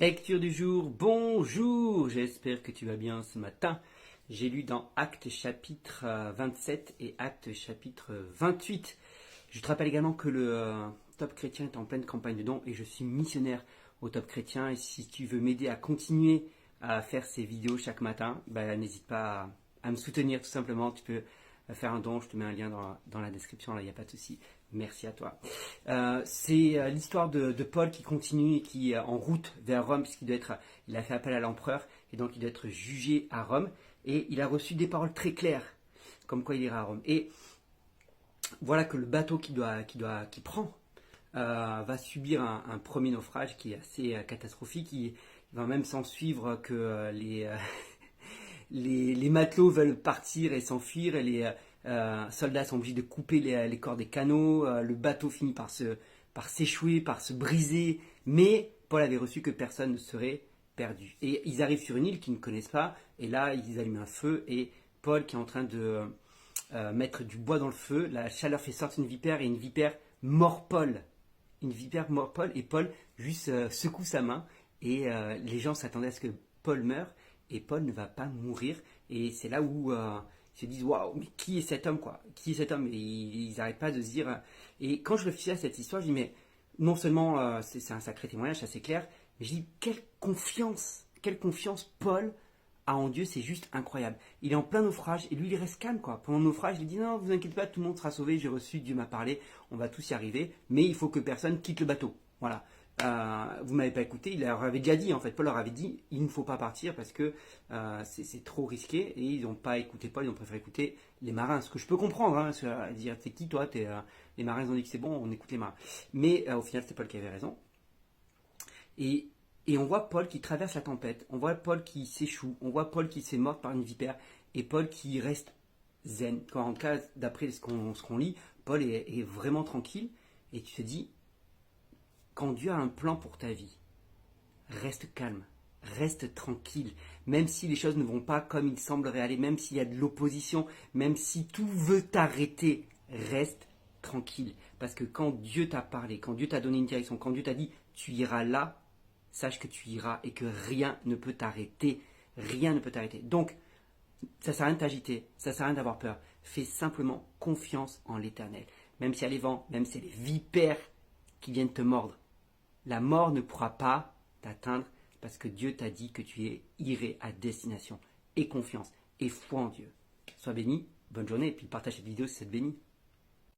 Lecture du jour, bonjour, j'espère que tu vas bien ce matin. J'ai lu dans Actes chapitre 27 et Actes chapitre 28. Je te rappelle également que le Top Chrétien est en pleine campagne de dons et je suis missionnaire au Top Chrétien. Et si tu veux m'aider à continuer à faire ces vidéos chaque matin, n'hésite pas à me soutenir tout simplement. Tu peux faire un don, je te mets un lien dans la description, là il n'y a pas de souci. Merci à toi. C'est l'histoire de Paul qui continue et qui est en route vers Rome, il a fait appel à l'empereur et donc il doit être jugé à Rome. Et il a reçu des paroles très claires, comme quoi il ira à Rome. Et voilà que le bateau qu'il prend va subir un premier naufrage qui est assez catastrophique. Il va même s'en suivre que les matelots veulent partir et s'enfuir et les soldats sont obligés de couper les corps des canots. Le bateau finit par s'échouer, par se briser. Mais Paul avait reçu que personne ne serait perdu. Et ils arrivent sur une île qu'ils ne connaissent pas. Et là, ils allument un feu. Et Paul qui est en train de mettre du bois dans le feu. La chaleur fait sortir une vipère et une vipère mord Paul. Une vipère mord Paul et Paul juste secoue sa main. Et les gens s'attendaient à ce que Paul meure. Et Paul ne va pas mourir. Et c'est là où ils se disent waouh, mais qui est cet homme quoi? Qui est cet homme? Et ils n'arrêtent pas de se dire. Et quand je réfléchis à cette histoire, je dis mais non seulement c'est un sacré témoignage, ça c'est clair, mais je dis quelle confiance Paul a en Dieu, c'est juste incroyable. Il est en plein naufrage et lui il reste calme quoi. Pendant le naufrage, il dit non, vous inquiétez pas, tout le monde sera sauvé, j'ai reçu, Dieu m'a parlé, on va tous y arriver, mais il faut que personne quitte le bateau. Voilà. Vous m'avez pas écouté, il leur avait déjà dit en fait, Paul leur avait dit il ne faut pas partir parce que c'est trop risqué et ils n'ont pas écouté Paul, ils ont préféré écouter les marins, ce que je peux comprendre, hein, dire t'es qui toi, les marins ils ont dit que c'est bon, on écoute les marins. Mais au final c'était Paul qui avait raison. Et on voit Paul qui traverse la tempête, on voit Paul qui s'échoue, on voit Paul qui se fait mordre par une vipère et Paul qui reste zen. En tout cas, d'après ce qu'on lit, Paul est vraiment tranquille et tu te dis quand Dieu a un plan pour ta vie, reste calme, reste tranquille, même si les choses ne vont pas comme il semblerait aller, même s'il y a de l'opposition, même si tout veut t'arrêter, reste tranquille. Parce que quand Dieu t'a parlé, quand Dieu t'a donné une direction, quand Dieu t'a dit tu iras là, sache que tu iras et que rien ne peut t'arrêter. Rien ne peut t'arrêter. Donc, ça ne sert à rien de t'agiter, ça ne sert à rien d'avoir peur. Fais simplement confiance en l'Éternel. Même s'il y a les vents, même s'il y a les vipères qui viennent te mordre, la mort ne pourra pas t'atteindre parce que Dieu t'a dit que tu irais à destination. Aie confiance et foi en Dieu. Sois béni, bonne journée et puis partage cette vidéo si ça te bénit.